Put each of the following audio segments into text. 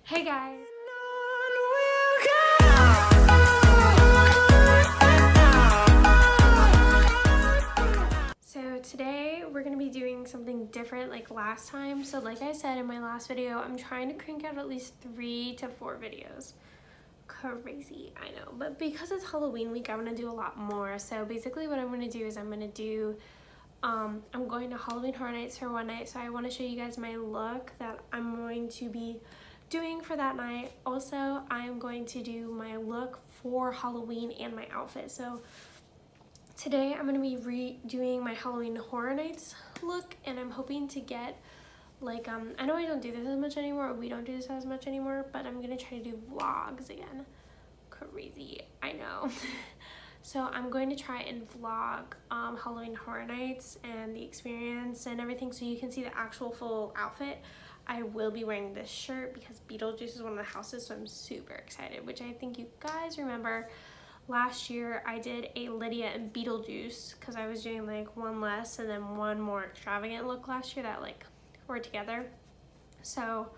Hey guys! So today we're going to be doing something different like last time. So like I said in my last video, I'm trying to crank out at least 3 to 4 videos. Crazy, I know. But because it's Halloween week, I'm going to do a lot more. So basically what I'm going to do is I'm going to Halloween Horror Nights for one night. So I want to show you guys my look that I'm going to be doing for that night. Also, I'm going to do my look for Halloween and my outfit. So today I'm going to be redoing my Halloween Horror Nights look, and I'm hoping to get like I know I don't do this as much anymore, or we don't do this as much anymore, but I'm going to try to do vlogs again. Crazy, I know. So I'm going to try and vlog Halloween Horror Nights and the experience and everything, so you can see the actual full outfit. I will be wearing this shirt because Beetlejuice is one of the houses, so I'm super excited, which I think you guys remember last year I did a Lydia and Beetlejuice because I was doing like one less and then one more extravagant look last year that like were together. So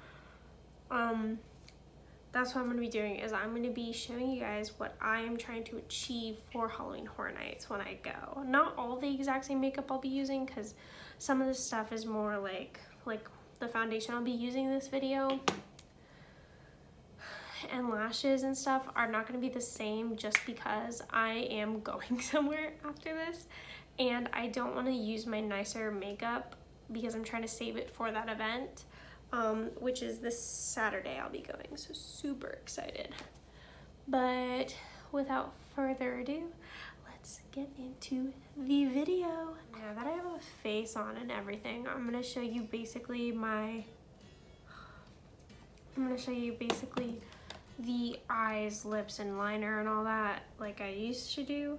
that's what I'm going to be doing, is I'm going to be showing you guys what I am trying to achieve for Halloween Horror Nights when I go. Not all the exact same makeup I'll be using, because some of this stuff is more like the foundation I'll be using in this video and lashes and stuff are not going to be the same, just because I am going somewhere after this and I don't want to use my nicer makeup because I'm trying to save it for that event, which is this Saturday I'll be going, so super excited. But without further ado, let's get into the video. Now that I have a face on and everything, I'm going to show you basically the eyes, lips, and liner and all that like I used to do.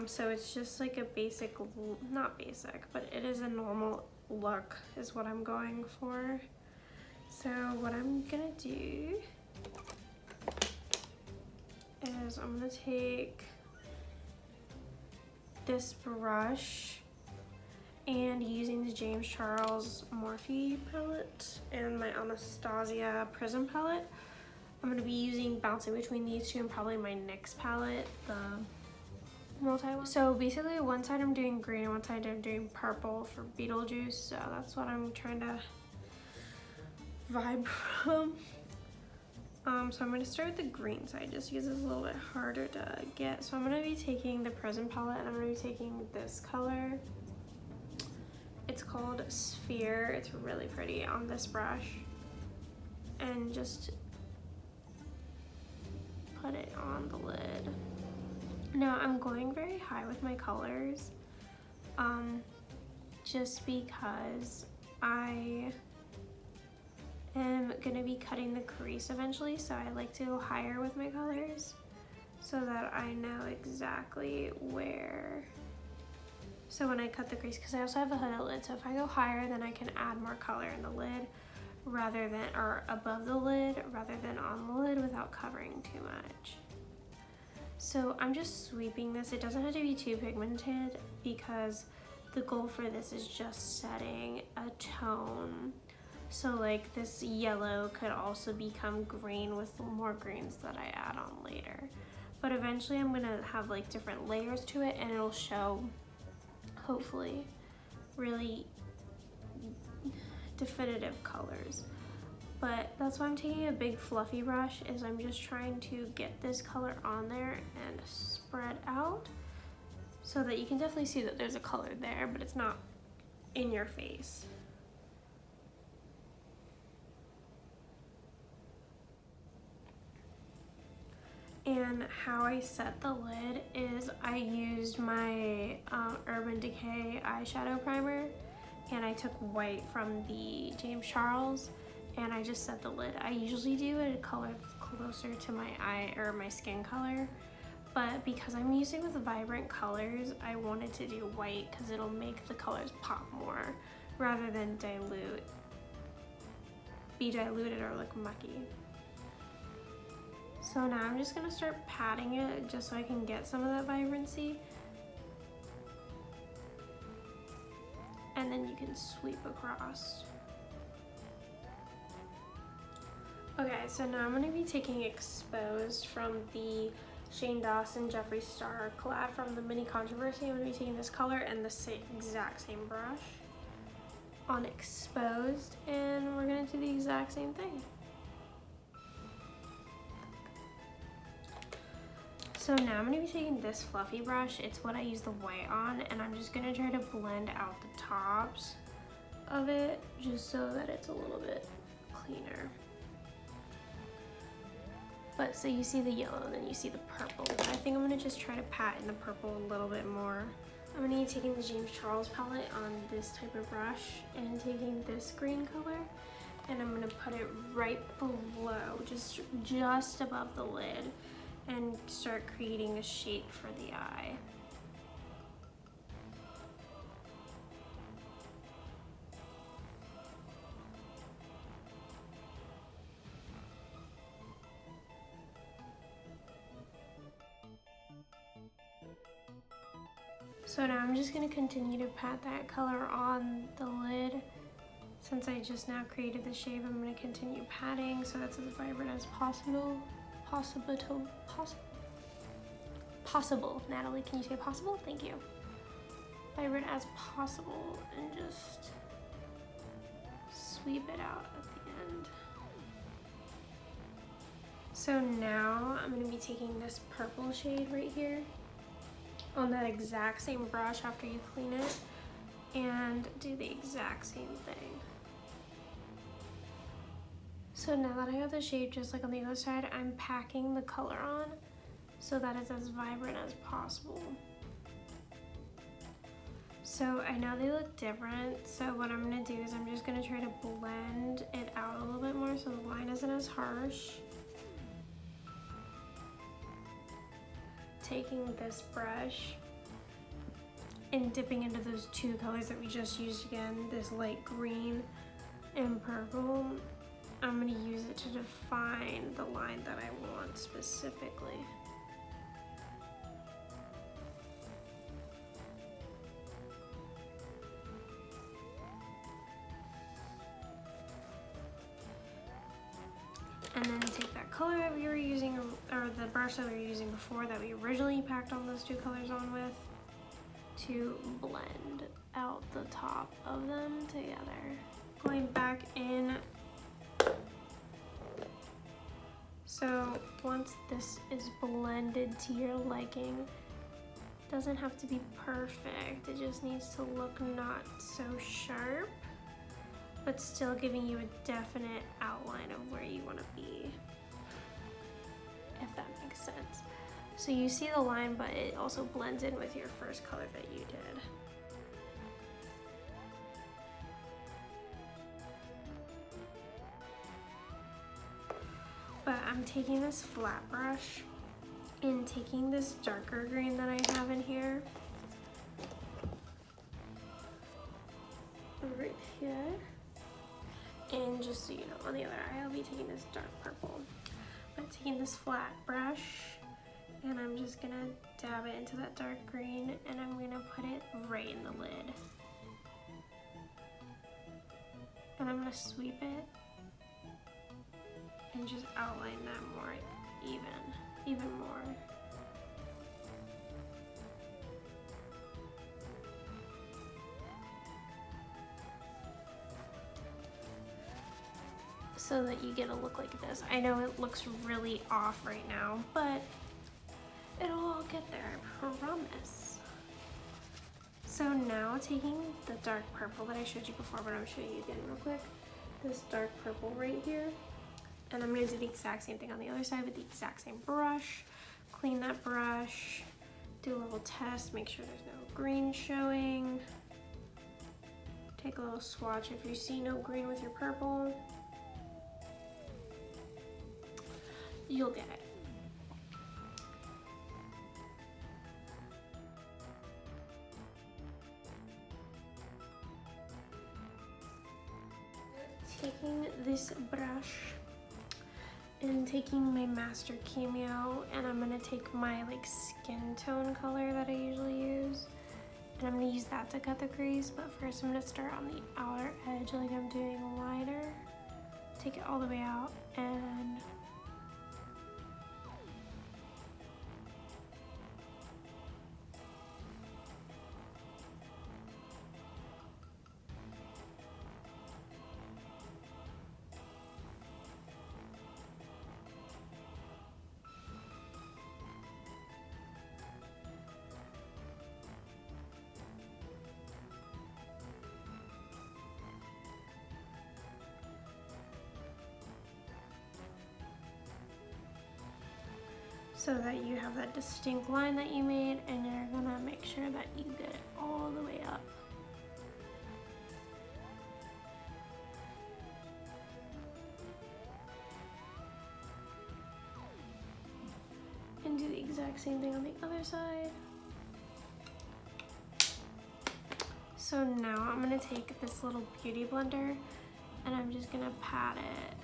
So it's just like a basic, not basic, but it is a normal look is what I'm going for. So what I'm gonna do is I'm gonna take this brush and using the James Charles Morphe palette and my Anastasia Prism palette, I'm going to be bouncing between these two and probably my NYX palette, the multi one. So basically one side I'm doing green and one side I'm doing purple for Beetlejuice, so that's what I'm trying to vibe from. So I'm going to start with the green side just because it's a little bit harder to get. So I'm going to be taking the Prism palette and I'm going to be taking this color. It's called Sphere. It's really pretty on this brush. And just put it on the lid. Now I'm going very high with my colors, just because I am gonna be cutting the crease eventually, so I like to go higher with my colors so that I know exactly where. So when I cut the crease, because I also have a hooded lid, so if I go higher, then I can add more color in the lid rather than, or above the lid, rather than on the lid without covering too much. So I'm just sweeping this. It doesn't have to be too pigmented because the goal for this is just setting a tone. So like this yellow could also become green with more greens that I add on later. But eventually I'm gonna have like different layers to it and it'll show, hopefully, really definitive colors. But that's why I'm taking a big fluffy brush, is I'm just trying to get this color on there and spread out so that you can definitely see that there's a color there, but it's not in your face. And how I set the lid is I used my Urban Decay eyeshadow primer, and I took white from the James Charles, and I just set the lid. I usually do a color closer to my eye or my skin color, but because I'm using with vibrant colors, I wanted to do white because it'll make the colors pop more rather than be diluted or look mucky. So now I'm just gonna start patting it just so I can get some of that vibrancy. And then you can sweep across. Okay, so now I'm going to be taking Exposed from the Shane Dawson Jeffree Star collab from the Mini Controversy. I'm going to be taking this color and the exact same brush on Exposed, and we're going to do the exact same thing. So now I'm going to be taking this fluffy brush. It's what I use the white on, and I'm just going to try to blend out the tops of it just so that it's a little bit cleaner. But so you see the yellow and then you see the purple. I think I'm gonna just try to pat in the purple a little bit more. I'm gonna be taking the James Charles palette on this type of brush and taking this green color, and I'm gonna put it right below, just above the lid, and start creating a shape for the eye. So now I'm just going to continue to pat that color on the lid. Since I just now created the shape, I'm going to continue patting so that's as vibrant as possible. Possible. Natalie, can you say possible? Thank you. Vibrant as possible, and just sweep it out at the end. So now I'm going to be taking this purple shade right here on that exact same brush after you clean it and do the exact same thing. So now that I have the shade just like on the other side, I'm packing the color on so that it's as vibrant as possible. So I know they look different, so what I'm gonna do is I'm just gonna try to blend it out a little bit more so the line isn't as harsh. Taking this brush and dipping into those two colors that we just used again, this light green and purple, I'm going to use it to define the line that I want specifically. And then take that color that we were using, or the brush that we were using before that we originally packed all those two colors on with, to blend out the top of them together. Going back in. So once this is blended to your liking, it doesn't have to be perfect. It just needs to look not so sharp, but still giving you a definite outline of where you want to be, if that makes sense. So you see the line, but it also blends in with your first color that you did. But I'm taking this flat brush and taking this darker green that I have in here, right here. And just so you know, on the other eye, I'll be taking this dark purple. But taking this flat brush, and I'm just gonna dab it into that dark green, and I'm gonna put it right in the lid. And I'm gonna sweep it and just outline that more even more. So that you get a look like this. I know it looks really off right now, but it'll all get there, I promise. So now taking the dark purple that I showed you before, but I'm gonna show you again real quick. This dark purple right here. And I'm gonna do the exact same thing on the other side with the exact same brush. Clean that brush, do a little test, make sure there's no green showing. Take a little swatch if you see no green with your purple. You'll get it. Taking this brush and taking my Master Cameo, and I'm gonna take my like skin tone color that I usually use, and I'm gonna use that to cut the crease. But first I'm gonna start on the outer edge like I'm doing lighter take it all the way out and so that you have that distinct line that you made, and you're gonna make sure that you get it all the way up. And do the exact same thing on the other side. So now I'm gonna take this little beauty blender and I'm just gonna pat it.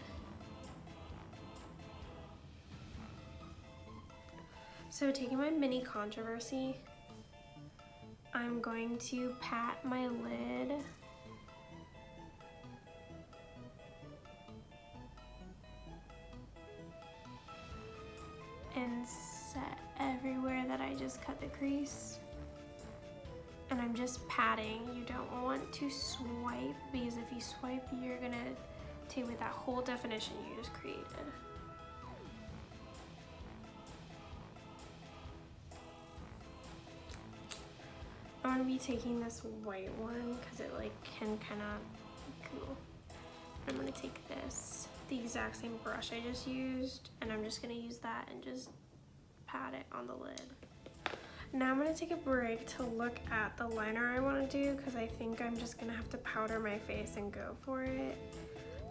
So taking my mini controversy, I'm going to pat my lid and set everywhere that I just cut the crease. And I'm just patting. You don't want to swipe, because if you swipe, you're gonna take away that whole definition you just created. I'm gonna be taking this white one because it like can kind of go. I'm gonna take this, the exact same brush I just used, and I'm just gonna use that and just pat it on the lid. Now I'm gonna take a break to look at the liner I wanna do, because I think I'm just gonna have to powder my face and go for it.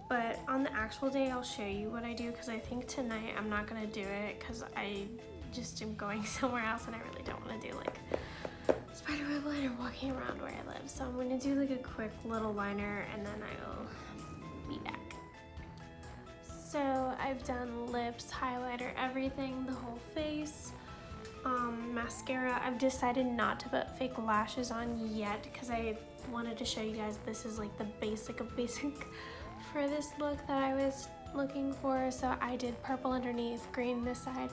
But on the actual day, I'll show you what I do, because I think tonight I'm not gonna do it because I just am going somewhere else and I really don't wanna do like spiderweb liner walking around where I live. So I'm gonna do like a quick little liner and then I'll be back. So I've done lips, highlighter, everything, the whole face. Mascara. I've decided not to put fake lashes on yet because I wanted to show you guys this is like the basic of basic for this look that I was looking for. So I did purple underneath, green this side.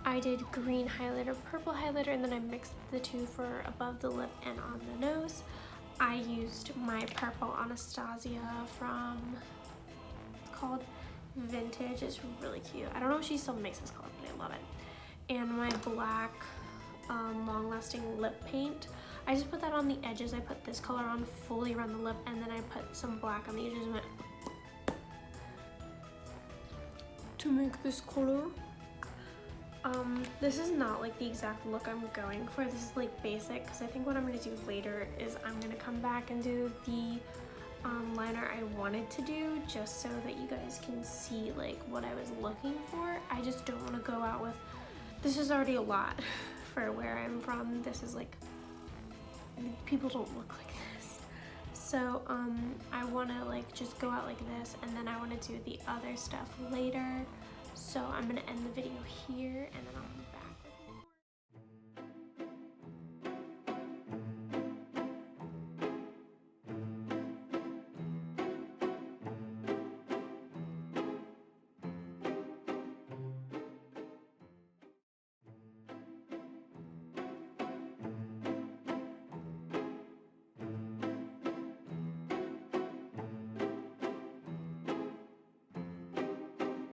I did green highlighter, purple highlighter, and then I mixed the two for above the lip and on the nose. I used my purple Anastasia from, it's called Vintage. It's really cute. I don't know if she still makes this color, but I love it. And my black long-lasting lip paint. I just put that on the edges. I put this color on fully around the lip, and then I put some black on the edges to make this color. This is not like the exact look I'm going for. This is like basic, because I think what I'm going to do later is I'm going to come back and do the liner I wanted to do, just so that you guys can see like what I was looking for. I just don't want to go out with, this is already a lot for where I'm from. This is like, people don't look like this. So I want to like just go out like this, and then I want to do the other stuff later. So I'm going to end the video here, and then I'll be back.